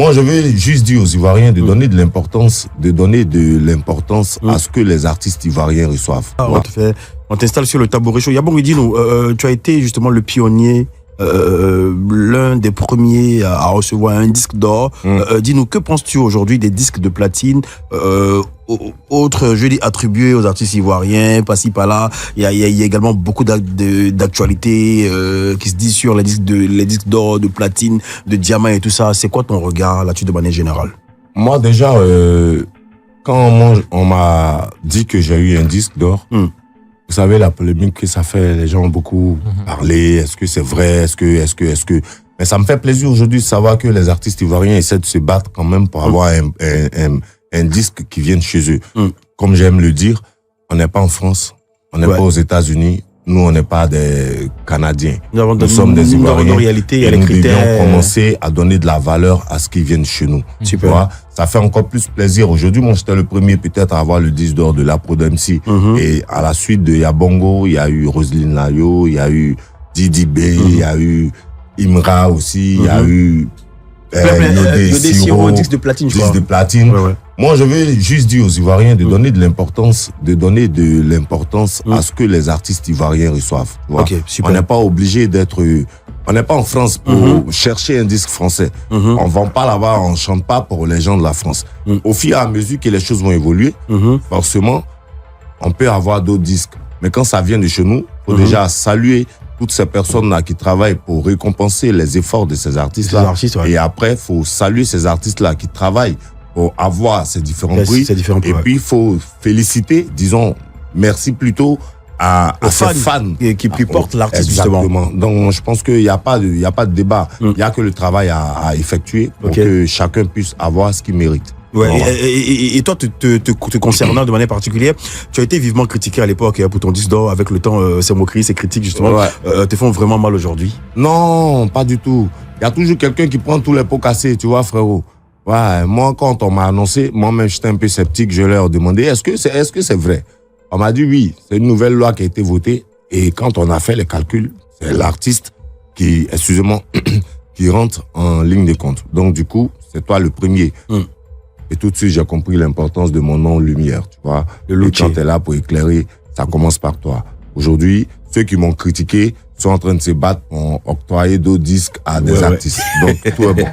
Moi, je veux juste dire aux Ivoiriens de donner de l'importance, à ce que les artistes ivoiriens reçoivent. On t'installe sur le tabouret chaud. Yabong, dis-nous, tu as été justement le pionnier, l'un des premiers à recevoir un disque d'or. Dis-nous, que penses-tu aujourd'hui des disques de platine, autres, je dis, attribués aux artistes ivoiriens, par-ci, par-là. Il y a également beaucoup d'actualités qui se disent sur les disques d'or, de platine, de diamant et tout ça. C'est quoi ton regard là-dessus de manière générale? Moi, déjà, quand on m'a dit que j'ai eu un disque d'or, vous savez, la polémique que ça fait, les gens ont beaucoup parlé. Est-ce que c'est vrai? Est-ce que... Mais ça me fait plaisir aujourd'hui de savoir que les artistes ivoiriens essaient de se battre quand même pour avoir un disque qui vienne chez eux. Comme j'aime le dire, on n'est pas en France, on n'est pas aux États-Unis, nous on n'est pas des Canadiens. Nous sommes des Ivoiriens. En réalité, il y a et les nous critères. devions commencer à donner de la valeur à ce qui vient chez nous. Super. Ça fait encore plus plaisir. Aujourd'hui, moi j'étais le premier peut-être à avoir le disque d'or de l'Afro MC. Et à la suite de Yabongo, il y a eu Roselyne Layo, il y a eu Didi B, il y a eu Imra aussi, il y a eu Yodé Siro, disque de platine, je crois. Disque de platine. Moi, je veux juste dire aux Ivoiriens de donner de l'importance, à ce que les artistes ivoiriens reçoivent. On n'est pas obligé d'être, on n'est pas en France pour chercher un disque français. On vend pas là-bas, on chante pas pour les gens de la France. Au fur et à mesure que les choses vont évoluer, forcément, on peut avoir d'autres disques. Mais quand ça vient de chez nous, faut déjà saluer toutes ces personnes-là qui travaillent pour récompenser les efforts de ces artistes-là. Et après, faut saluer ces artistes-là qui travaillent pour avoir ces différents prix. Et puis, il faut féliciter, disons, merci plutôt aux ces fans qui portent l'artiste, justement. Donc, je pense qu'il n'y a pas de débat. Il n'y a que le travail à effectuer pour que chacun puisse avoir ce qu'il mérite. Et toi, te concernant de manière particulière, tu as été vivement critiqué à l'époque pour ton disque d'or. Avec le temps, ces moqueries, ces critiques, justement, te font vraiment mal aujourd'hui? Non, pas du tout. Il y a toujours quelqu'un qui prend tous les pots cassés, tu vois, frérot. Moi, quand on m'a annoncé, moi-même, j'étais un peu sceptique. Je leur ai demandé, est-ce que c'est vrai? On m'a dit oui, c'est une nouvelle loi qui a été votée. Et quand on a fait les calculs, c'est l'artiste qui rentre en ligne de compte. Donc, du coup, c'est toi le premier. Et tout de suite, j'ai compris l'importance de mon nom Lumière, tu vois. Et quand t'es là pour éclairer, ça commence par toi. Aujourd'hui, ceux qui m'ont critiqué sont en train de se battre pour octroyer d'autres disques à des artistes. Donc, tout est bon.